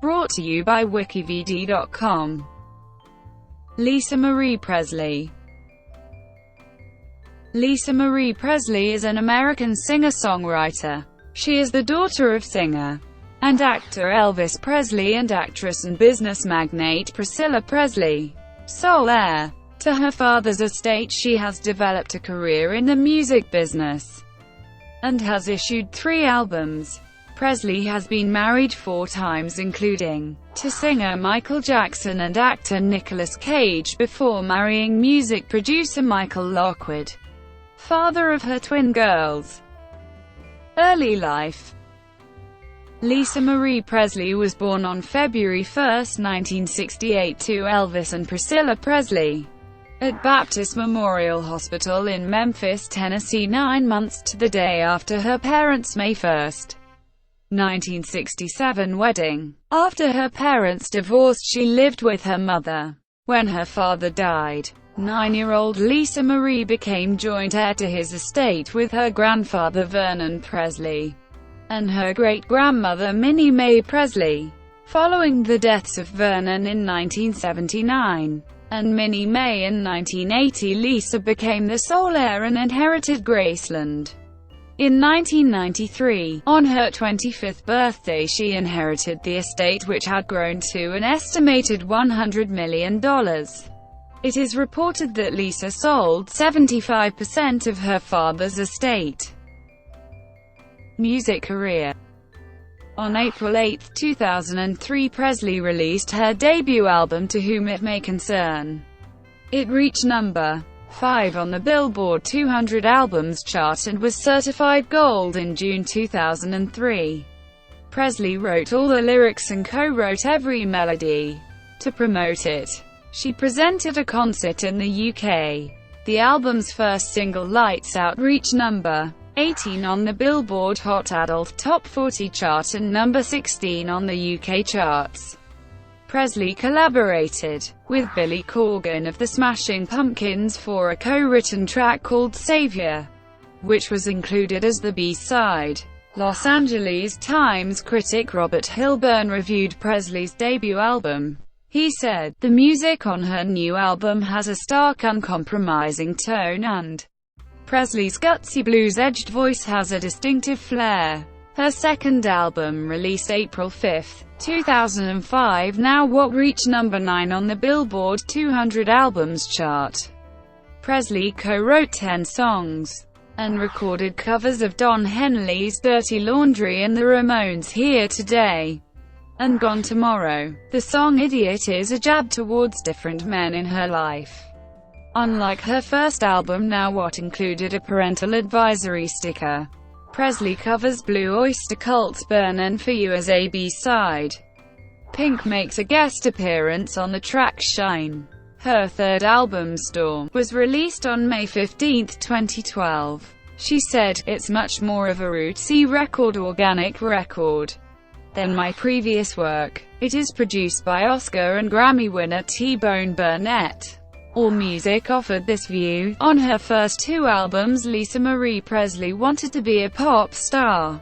Brought to you by WikiVidi.com. Lisa Marie Presley. Lisa Marie Presley is an American singer-songwriter. She is the daughter of singer and actor Elvis Presley and actress and business magnate Priscilla Presley. Sole heir to her father's estate, she has developed a career in the music business and has issued 3 albums. Presley has been married 4 times, including to singer Michael Jackson and actor Nicolas Cage, before marrying music producer Michael Lockwood, father of her twin girls. Early life. Lisa Marie Presley was born on February 1, 1968 to Elvis and Priscilla Presley at Baptist Memorial Hospital in Memphis, Tennessee, 9 months to the day after her parents' May 1, 1967 wedding. After her parents divorced, she lived with her mother. When her father died, 9-year-old Lisa Marie became joint heir to his estate with her grandfather Vernon Presley and her great-grandmother Minnie Mae Presley. Following the deaths of Vernon in 1979 and Minnie Mae in 1980, Lisa became the sole heir and inherited Graceland. In 1993, on her 25th birthday, she inherited the estate, which had grown to an estimated $100 million. It is reported that Lisa sold 75% of her father's estate. Music career. On April 8, 2003, Presley released her debut album, To Whom It May Concern. It reached number 5 on the Billboard 200 albums chart and was certified gold in June 2003. Presley wrote all the lyrics and co-wrote every melody. To promote it, she presented a concert in the UK. The album's first single, Lights Out, reached number 18 on the Billboard Hot Adult Top 40 chart and number 16 on the UK charts. Presley collaborated with Billy Corgan of the Smashing Pumpkins for a co-written track called Savior, which was included as the B-side. Los Angeles Times critic Robert Hilburn reviewed Presley's debut album. He said, "The music on her new album has a stark, uncompromising tone, and Presley's gutsy blues-edged voice has a distinctive flair." Her second album, released April 5, 2005, Now What, reached number 9 on the Billboard 200 albums chart. Presley co-wrote 10 songs and recorded covers of Don Henley's Dirty Laundry and the Ramones' Here Today and Gone Tomorrow. The song Idiot is a jab towards different men in her life. Unlike her first album, Now What included a parental advisory sticker, Presley covers Blue Oyster Cult's Burnin' For You as a B-side. Pink makes a guest appearance on the track Shine. Her third album, Storm, was released on May 15, 2012. She said, "It's much more of a rootsy record, organic record than my previous work. It is produced by Oscar and Grammy winner T-Bone Burnett." AllMusic offered this view. On her first 2 albums, Lisa Marie Presley wanted to be a pop star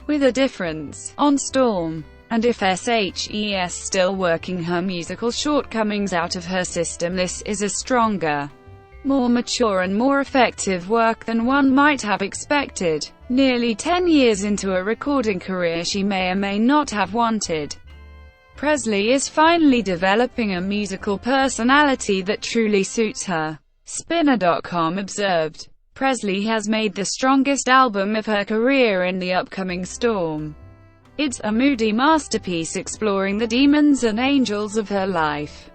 with a difference. On Storm and If SHES Still Working her musical shortcomings out of her system, this is a stronger, more mature and more effective work than one might have expected. Nearly 10 years into a recording career she may or may not have wanted, Presley is finally developing a musical personality that truly suits her. Spinner.com observed, "Presley has made the strongest album of her career in the upcoming Storm. It's a moody masterpiece exploring the demons and angels of her life,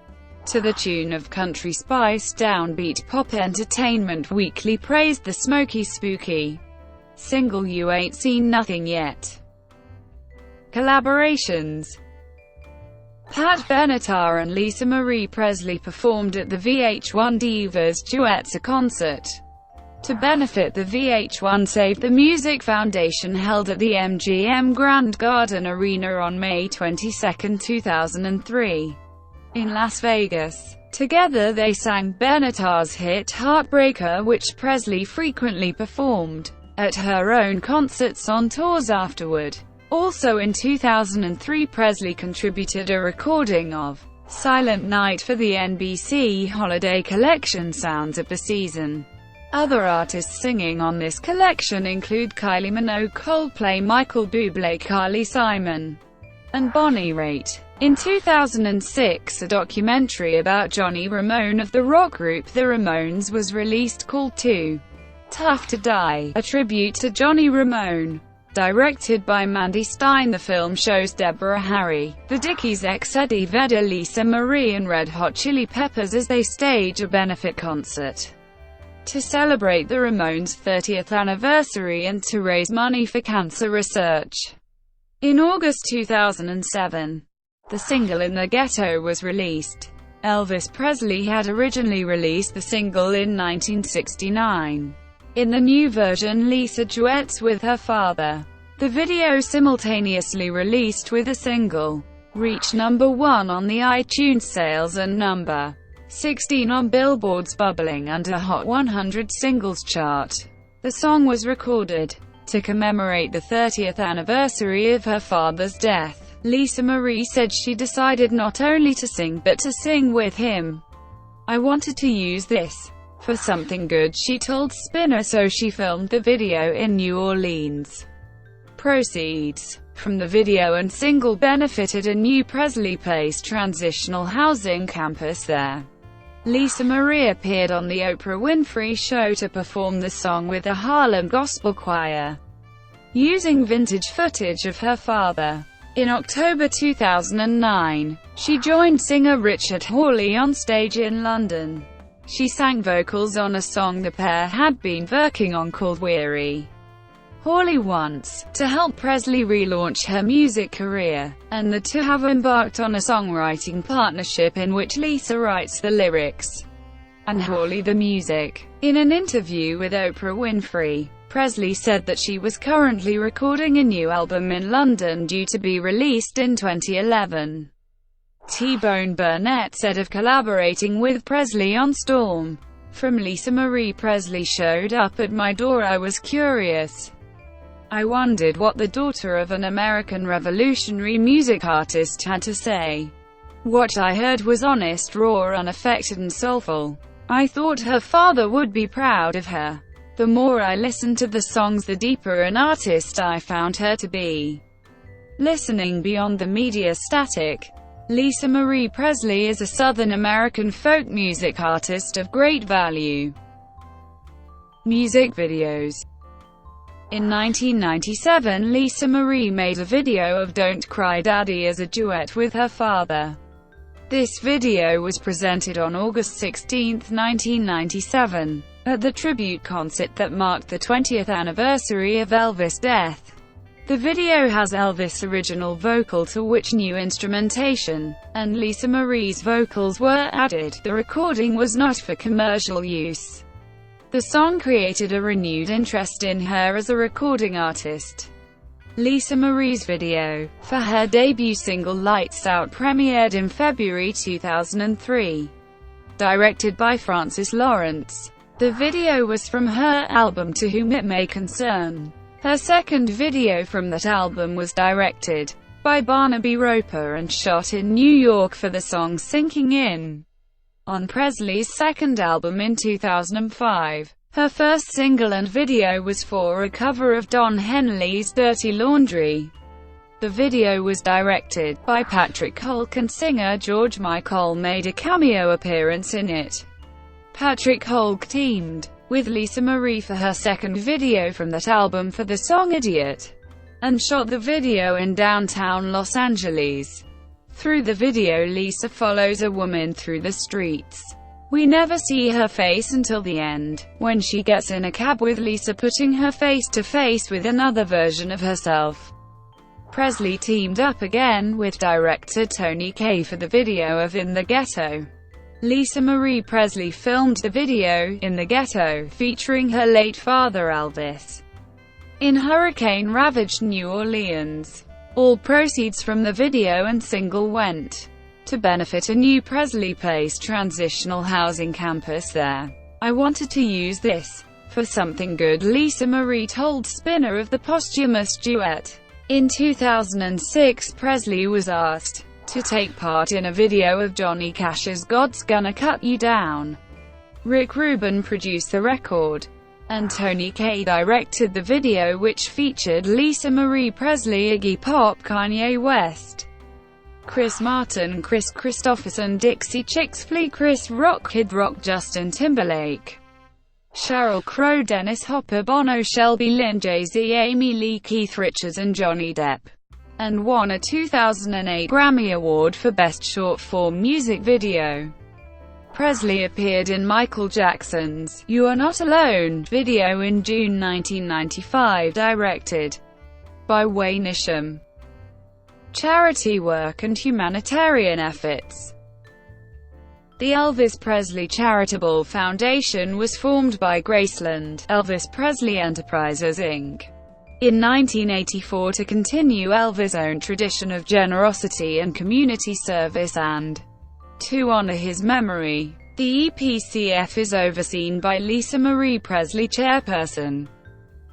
to the tune of country spiced downbeat pop entertainment." Weekly praised the smoky, spooky single You Ain't Seen Nothing Yet. Collaborations. Pat Benatar and Lisa Marie Presley performed at the VH1 Divas Duets, a concert to benefit the VH1 Save the Music Foundation, held at the MGM Grand Garden Arena on May 22, 2003, in Las Vegas. Together they sang Benatar's hit Heartbreaker, which Presley frequently performed at her own concerts on tours afterward. Also in 2003, Presley contributed a recording of Silent Night for the NBC Holiday Collection Sounds of the Season. Other artists singing on this collection include Kylie Minogue, Coldplay, Michael Bublé, Carly Simon, and Bonnie Raitt. In 2006, a documentary about Johnny Ramone of the rock group The Ramones was released called Too Tough to Die, a tribute to Johnny Ramone. Directed by Mandy Stein, the film shows Deborah Harry, the Dickies' ex Eddie Vedder, Lisa Marie and Red Hot Chili Peppers as they stage a benefit concert to celebrate the Ramones' 30th anniversary and to raise money for cancer research. In August 2007, the single In the Ghetto was released. Elvis Presley had originally released the single in 1969. In the new version, Lisa duets with her father. The video, simultaneously released with the single, reached number 1 on the iTunes sales and number 16 on Billboard's Bubbling Under Hot 100 Singles chart. The song was recorded to commemorate the 30th anniversary of her father's death. Lisa Marie said she decided not only to sing but to sing with him. "I wanted to use this for something good," she told Spinner, so she filmed the video in New Orleans. Proceeds from the video and single benefited a new Presley Place transitional housing campus there. Lisa Marie appeared on The Oprah Winfrey Show to perform the song with the Harlem Gospel Choir, using vintage footage of her father. In October 2009, she joined singer Richard Hawley on stage in London. She sang vocals on a song the pair had been working on called Weary. Hawley wants to help Presley relaunch her music career, and the two have embarked on a songwriting partnership in which Lisa writes the lyrics and Hawley the music. In an interview with Oprah Winfrey, Presley said that she was currently recording a new album in London due to be released in 2011. T-Bone Burnett said of collaborating with Presley on Storm from Lisa Marie, "Presley showed up at my door. I was curious. I wondered what the daughter of an American revolutionary music artist had to say. What I heard was honest, raw, unaffected and soulful. I thought her father would be proud of her. The more I listened to the songs, the deeper an artist I found her to be." Listening beyond the media static, Lisa Marie Presley is a Southern American folk music artist of great value. Music videos. In 1997, Lisa Marie made a video of Don't Cry Daddy as a duet with her father. This video was presented on August 16, 1997, at the tribute concert that marked the 20th anniversary of Elvis' death. The video has Elvis' original vocal to which new instrumentation and Lisa Marie's vocals were added. The recording was not for commercial use. The song created a renewed interest in her as a recording artist. Lisa Marie's video for her debut single Lights Out premiered in February 2003. Directed by Francis Lawrence, the video was from her album To Whom It May Concern. Her second video from that album was directed by Barnaby Roper and shot in New York for the song Sinking In on Presley's second album in 2005. Her first single and video was for a cover of Don Henley's Dirty Laundry. The video was directed by Patrick Holk and singer George Michael made a cameo appearance in it. Patrick Holk teamed with Lisa Marie for her second video from that album for the song Idiot, and shot the video in downtown Los Angeles. Through the video, Lisa follows a woman through the streets. We never see her face until the end, when she gets in a cab with Lisa putting her face to face with another version of herself. Presley teamed up again with director Tony Kaye for the video of In the Ghetto. Lisa Marie Presley filmed the video, In the Ghetto, featuring her late father Elvis, in hurricane-ravaged New Orleans. All proceeds from the video and single went to benefit a new Presley Place transitional housing campus there. "I wanted to use this for something good," Lisa Marie told Spinner of the posthumous duet. In 2006, Presley was asked to take part in a video of Johnny Cash's God's Gonna Cut You Down. Rick Rubin produced the record, and Tony Kaye directed the video, which featured Lisa Marie Presley, Iggy Pop, Kanye West, Chris Martin, Chris Christopherson, Dixie Chicks, Flea, Chris Rock, Kid Rock, Justin Timberlake, Sheryl Crow, Dennis Hopper, Bono, Shelby Lynne, Jay-Z, Amy Lee, Keith Richards, and Johnny Depp, and won a 2008 Grammy Award for Best Short-Form Music Video. Presley appeared in Michael Jackson's "You Are Not Alone" video in June 1995, directed by Wayne Isham. Charity work and humanitarian efforts. The Elvis Presley Charitable Foundation was formed by Graceland, Elvis Presley Enterprises, Inc. in 1984 to continue Elvis' own tradition of generosity and community service and to honor his memory. The EPCF is overseen by Lisa Marie Presley, chairperson,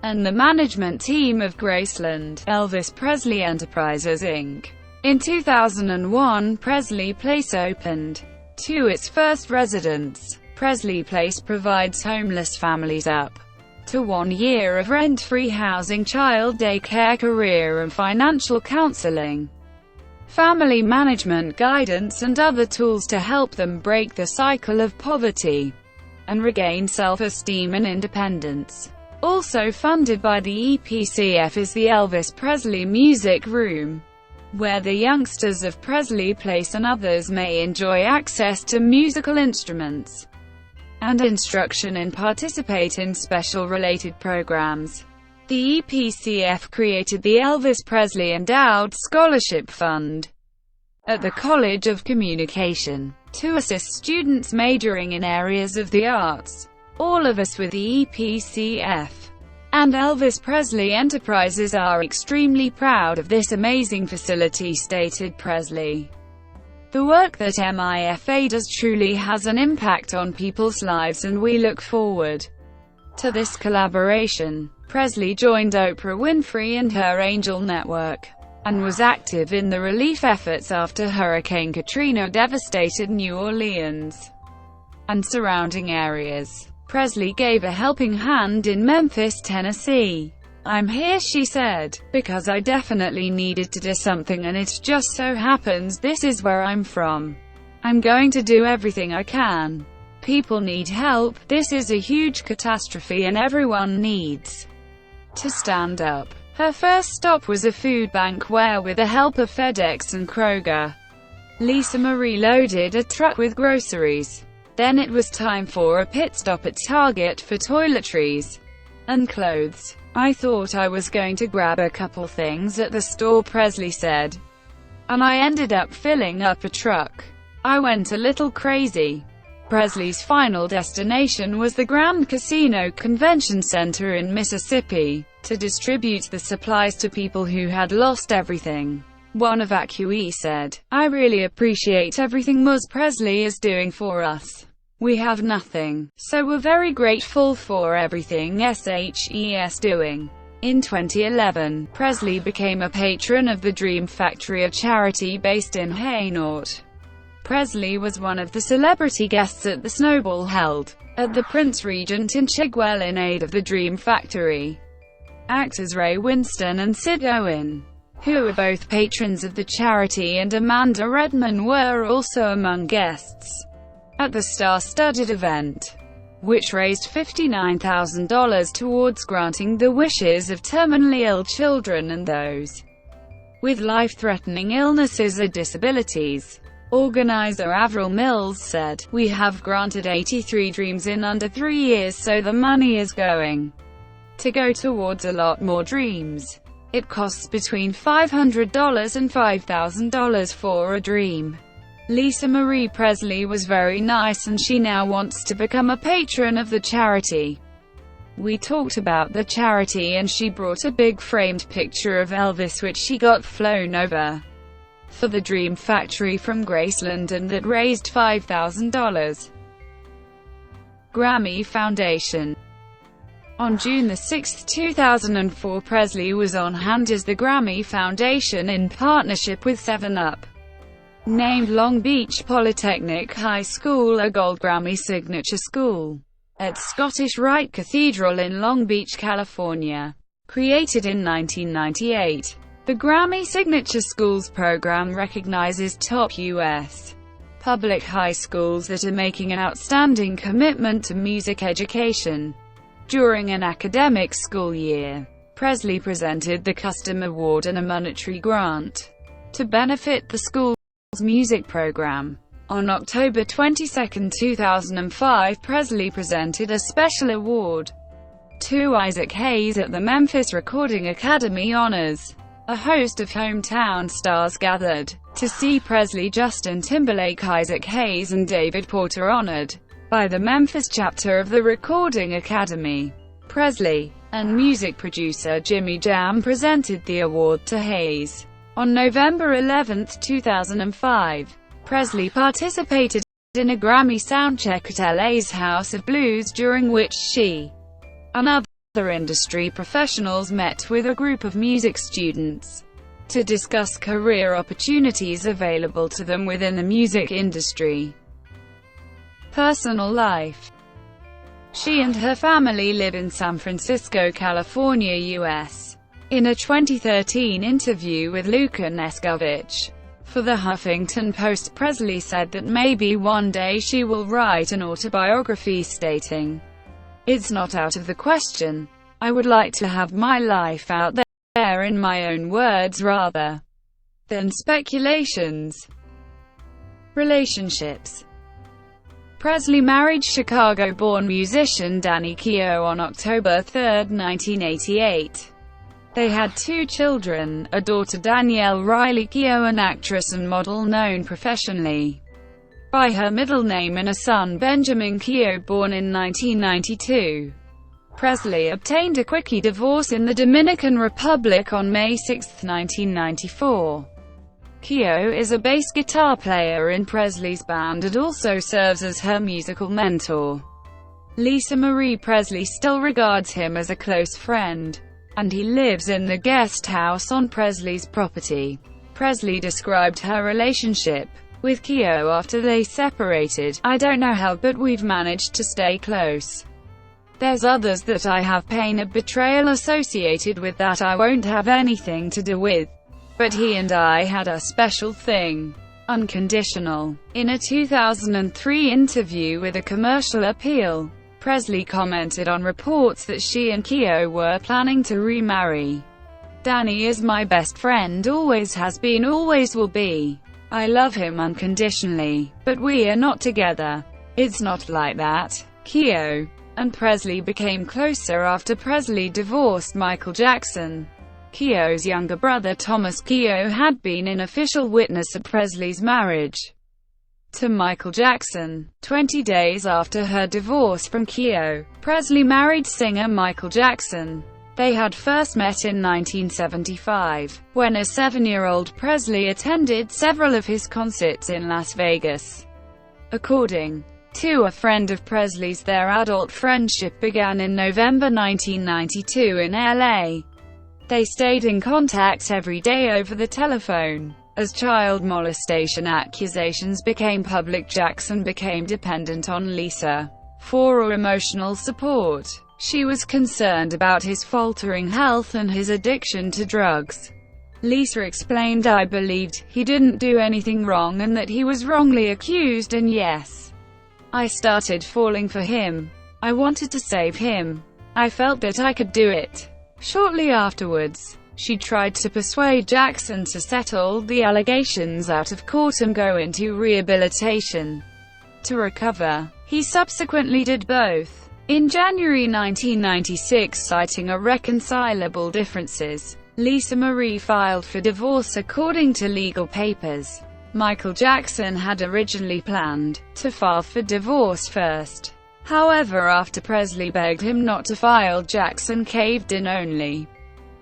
and the management team of Graceland, Elvis Presley Enterprises, Inc. In 2001, Presley Place opened to its first residents. Presley Place provides homeless families up to 1 year of rent-free housing, child daycare, career and financial counseling, family management guidance, and other tools to help them break the cycle of poverty and regain self-esteem and independence. Also funded by the EPCF is the Elvis Presley Music Room, where the youngsters of Presley Place and others may enjoy access to musical instruments and instruction and participate in special related programs. The EPCF created the Elvis Presley Endowed Scholarship Fund at the College of Communication to assist students majoring in areas of the arts. All of us with the EPCF and Elvis Presley Enterprises are extremely proud of this amazing facility, stated Presley. The work that MIFA does truly has an impact on people's lives, and we look forward to this collaboration. Presley joined Oprah Winfrey and her Angel Network, and was active in the relief efforts after Hurricane Katrina devastated New Orleans and surrounding areas. Presley gave a helping hand in Memphis, Tennessee. "I'm here," she said, "because I definitely needed to do something, and it just so happens this is where I'm from. I'm going to do everything I can. People need help. This is a huge catastrophe and everyone needs to stand up." Her first stop was a food bank where, with the help of FedEx and Kroger, Lisa Marie loaded a truck with groceries. Then it was time for a pit stop at Target for toiletries and clothes. "I thought I was going to grab a couple things at the store," Presley said, "and I ended up filling up a truck. I went a little crazy." Presley's final destination was the Grand Casino Convention Center in Mississippi, to distribute the supplies to people who had lost everything. One evacuee said, "I really appreciate everything Ms. Presley is doing for us. We have nothing, so we're very grateful for everything she's doing." In 2011, Presley became a patron of the Dream Factory, a charity based in Hainaut. Presley was one of the celebrity guests at the Snowball held at the Prince Regent in Chigwell in aid of the Dream Factory. Actors Ray Winstone and Sid Owen, who were both patrons of the charity, and Amanda Redman were also among guests at the star-studded event, which raised $59,000 towards granting the wishes of terminally ill children and those with life-threatening illnesses or disabilities. Organizer Avril Mills said, "We have granted 83 dreams in under 3 years, so the money is going to go towards a lot more dreams. It costs between $500 and $5,000 for a dream." Lisa Marie Presley was very nice, and she now wants to become a patron of the charity. "We talked about the charity, and she brought a big framed picture of Elvis, which she got flown over for the Dream Factory from Graceland, and that raised $5,000. Grammy Foundation. On June 6, 2004, Presley was on hand as the Grammy Foundation, in partnership with 7up, named Long Beach Polytechnic High School a Gold Grammy Signature School at Scottish Rite Cathedral in Long Beach, California. Created in 1998, the Grammy Signature Schools program recognizes top U.S. public high schools that are making an outstanding commitment to music education during an academic school year. Presley presented the custom award and a monetary grant to benefit the school's music program. On October 22, 2005, Presley presented a special award to Isaac Hayes at the Memphis Recording Academy Honors. A host of hometown stars gathered to see Presley. Justin Timberlake, Isaac Hayes, and David Porter honored by the Memphis chapter of the Recording Academy. Presley and music producer Jimmy Jam presented the award to Hayes. On November 11, 2005, Presley participated in a Grammy soundcheck at LA's House of Blues, during which she and other industry professionals met with a group of music students to discuss career opportunities available to them within the music industry. Personal life. She and her family live in San Francisco, California, U.S. In a 2013 interview with Luka Nescovich for the Huffington Post, Presley said that maybe one day she will write an autobiography, stating, "It's not out of the question. I would like to have my life out there in my own words rather than speculations." Relationships. Presley married Chicago-born musician Danny Keough on October 3, 1988. They had 2 children, a daughter Danielle Riley Keough, an actress and model known professionally by her middle name, and a son Benjamin Keough, born in 1992. Presley obtained a quickie divorce in the Dominican Republic on May 6, 1994. Keough is a bass guitar player in Presley's band and also serves as her musical mentor. Lisa Marie Presley still regards him as a close friend, and he lives in the guest house on Presley's property. Presley described her relationship with Keough after they separated. "I don't know how, but we've managed to stay close. There's others that I have pain of betrayal associated with that I won't have anything to do with. But he and I had a special thing. Unconditional." In a 2003 interview with a Commercial Appeal, Presley commented on reports that she and Keough were planning to remarry. "Danny is my best friend, always has been, always will be. I love him unconditionally, but we are not together. It's not like that." Keough and Presley became closer after Presley divorced Michael Jackson. Keough's younger brother Thomas Keough had been an official witness at Presley's marriage to Michael Jackson. 20 days after her divorce from Keough, Presley married singer Michael Jackson. They had first met in 1975, when a 7-year-old Presley attended several of his concerts in Las Vegas. According to a friend of Presley's, their adult friendship began in November 1992 in LA. They stayed in contact every day over the telephone. As child molestation accusations became public, Jackson became dependent on Lisa for emotional support. She was concerned about his faltering health and his addiction to drugs. Lisa explained, "I believed he didn't do anything wrong and that he was wrongly accused, and yes, I started falling for him. I wanted to save him. I felt that I could do it." Shortly afterwards, she tried to persuade Jackson to settle the allegations out of court and go into rehabilitation to recover. He subsequently did both. In January 1996, citing irreconcilable differences, Lisa Marie filed for divorce according to legal papers. Michael Jackson had originally planned to file for divorce first. However, after Presley begged him not to file, Jackson caved in, only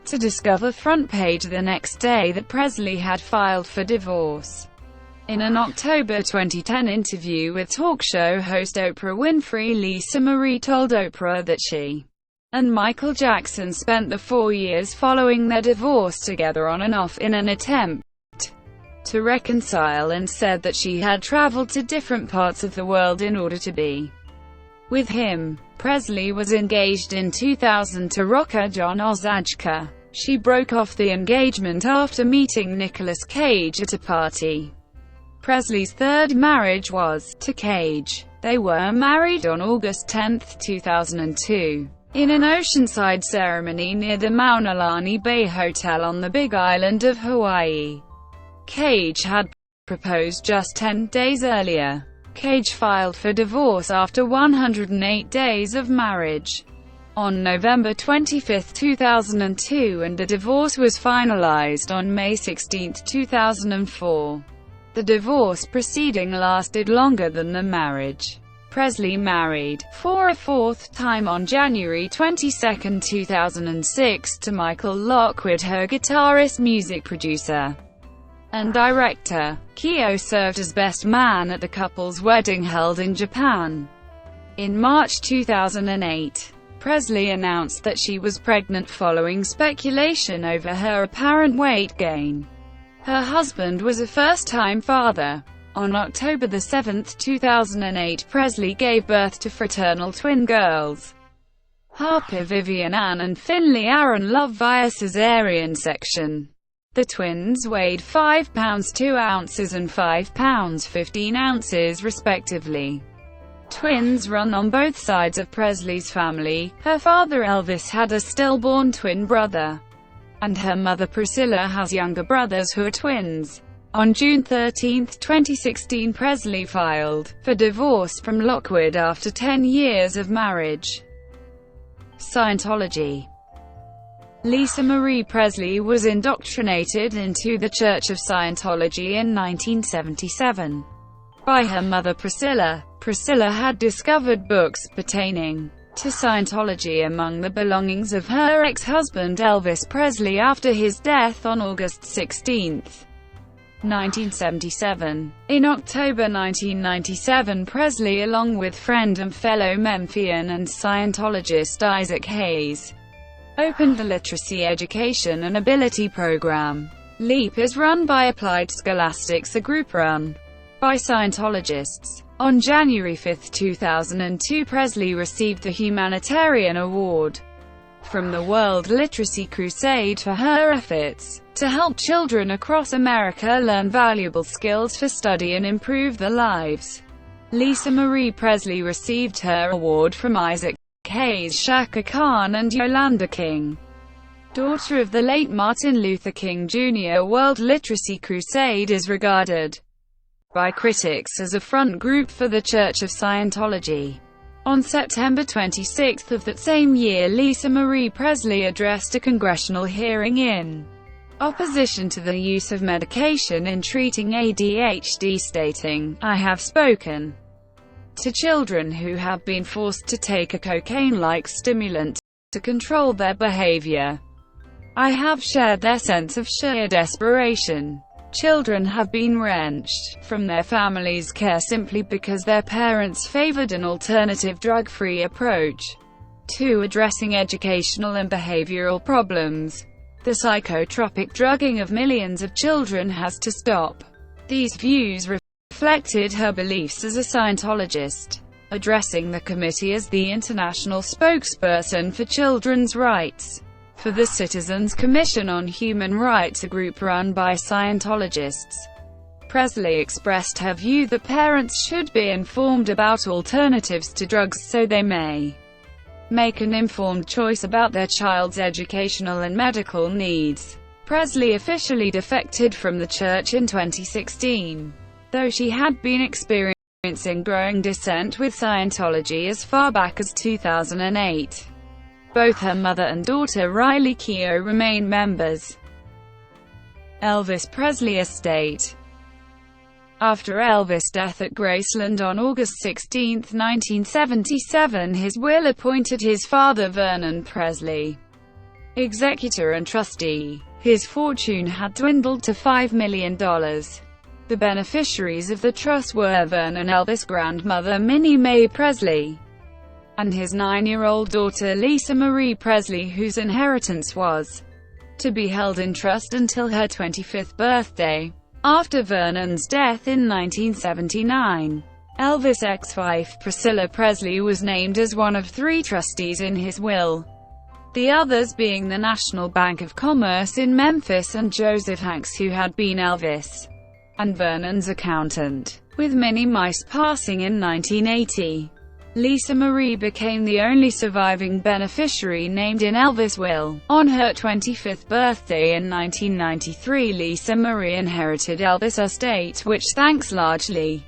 to discover front page the next day that Presley had filed for divorce. In an October 2010 interview with talk show host Oprah Winfrey, Lisa Marie told Oprah that she and Michael Jackson spent the 4 years following their divorce together on and off in an attempt to reconcile, and said that she had traveled to different parts of the world in order to be with him. Presley was engaged in 2000 to rocker John Osajka. She broke off the engagement after meeting Nicolas Cage at a party. Presley's third marriage was to Cage. They were married on August 10, 2002, in an oceanside ceremony near the Maunalani Bay Hotel on the Big Island of Hawaii. Cage had proposed just 10 days earlier. Cage filed for divorce after 108 days of marriage on November 25, 2002, and the divorce was finalized on May 16, 2004. The divorce proceeding lasted longer than the marriage. Presley married, for a fourth time on January 22, 2006, to Michael Lockwood, her guitarist, music producer, and director. Kyo served as best man at the couple's wedding held in Japan. In March 2008, Presley announced that she was pregnant following speculation over her apparent weight gain. Her husband was a first-time father. On October 7, 2008, Presley gave birth to fraternal twin girls, Harper Vivian Ann and Finley Aaron Love, via cesarean section. The twins weighed 5 pounds 2 ounces and 5 pounds 15 ounces respectively. Twins run on both sides of Presley's family. Her father Elvis had a stillborn twin brother, and her mother Priscilla has younger brothers who are twins. On June 13, 2016, Presley filed for divorce from Lockwood after 10 years of marriage. Scientology. Lisa Marie Presley was indoctrinated into the Church of Scientology in 1977 by her mother Priscilla. Priscilla had discovered books pertaining to Scientology among the belongings of her ex-husband Elvis Presley after his death on August 16, 1977. In October 1997, Presley, along with friend and fellow Memphian and Scientologist Isaac Hayes, opened the Literacy Education and Ability Program. LEAP is run by Applied Scholastics, a group run by Scientologists. On January 5, 2002, Presley received the Humanitarian Award from the World Literacy Crusade for her efforts to help children across America learn valuable skills for study and improve their lives. Lisa Marie Presley received her award from Isaac Hayes, Shaka Khan and Yolanda King, daughter of the late Martin Luther King Jr. World Literacy Crusade is regarded by critics as a front group for the Church of Scientology. On September 26 of that same year, Lisa Marie Presley addressed a congressional hearing in opposition to the use of medication in treating ADHD, stating, "I have spoken to children who have been forced to take a cocaine-like stimulant to control their behavior. I have shared their sense of sheer desperation. Children have been wrenched from their families' care simply because their parents favored an alternative drug-free approach to addressing educational and behavioral problems. The psychotropic drugging of millions of children has to stop." These views reflected her beliefs as a Scientologist. Addressing the committee as the international spokesperson for children's rights for the Citizens Commission on Human Rights, a group run by Scientologists, Presley expressed her view that parents should be informed about alternatives to drugs so they may make an informed choice about their child's educational and medical needs. Presley officially defected from the church in 2016, though she had been experiencing growing dissent with Scientology as far back as 2008. Both her mother and daughter Riley Keough remain members. Elvis Presley estate. After Elvis' death at Graceland on August 16, 1977, his will appointed his father Vernon Presley executor and trustee. His fortune had dwindled to $5 million. The beneficiaries of the trust were Vernon, Elvis' grandmother Minnie Mae Presley, and his 9-year-old daughter Lisa Marie Presley, whose inheritance was to be held in trust until her 25th birthday. After Vernon's death in 1979, Elvis' ex-wife Priscilla Presley was named as one of 3 trustees in his will, the others being the National Bank of Commerce in Memphis and Joseph Hanks, who had been Elvis and Vernon's accountant. With Minnie Mice passing in 1980, Lisa Marie became the only surviving beneficiary named in Elvis' will. On her 25th birthday in 1993, Lisa Marie inherited Elvis' estate, which, thanks largely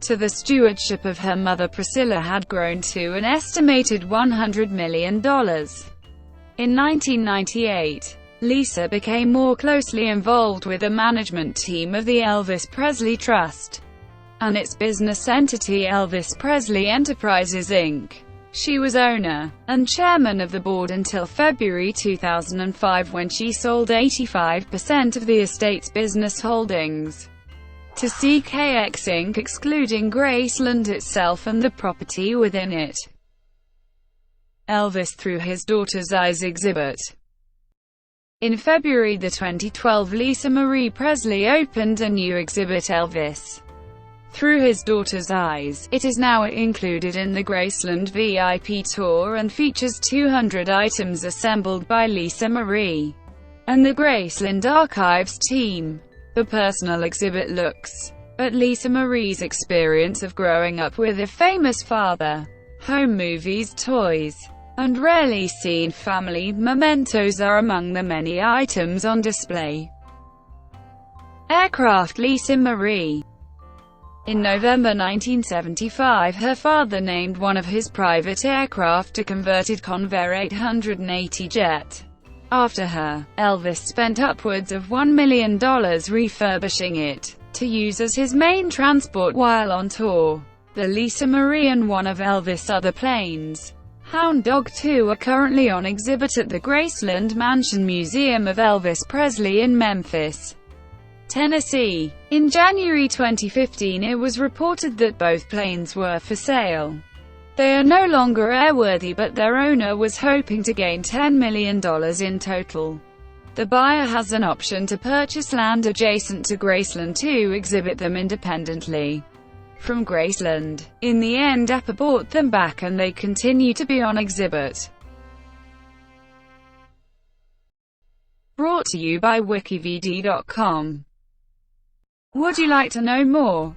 to the stewardship of her mother Priscilla, had grown to an estimated $100 million. In 1998, Lisa became more closely involved with the management team of the Elvis Presley Trust and its business entity Elvis Presley Enterprises, Inc. She was owner and chairman of the board until February 2005, when she sold 85% of the estate's business holdings to CKX Inc., excluding Graceland itself and the property within it. Elvis Through His Daughter's Eyes exhibit. In February 2012, Lisa Marie Presley opened a new exhibit, Elvis Through His Daughter's Eyes. It is now included in the Graceland VIP tour and features 200 items assembled by Lisa Marie and the Graceland Archives team. The personal exhibit looks at Lisa Marie's experience of growing up with a famous father. Home movies, toys, and rarely seen family mementos are among the many items on display. Aircraft. Lisa Marie. In November 1975, her father named one of his private aircraft a converted Convair 880 jet after her. Elvis spent upwards of $1 million refurbishing it to use as his main transport while on tour. The Lisa Marie and one of Elvis' other planes, Hound Dog 2, are currently on exhibit at the Graceland Mansion Museum of Elvis Presley in Memphis, Tennessee. In January 2015, it was reported that both planes were for sale. They are no longer airworthy, but their owner was hoping to gain $10 million in total. The buyer has an option to purchase land adjacent to Graceland to exhibit them independently from Graceland. In the end, Apple bought them back and they continue to be on exhibit. Brought to you by WikiVidi.com. Would you like to know more?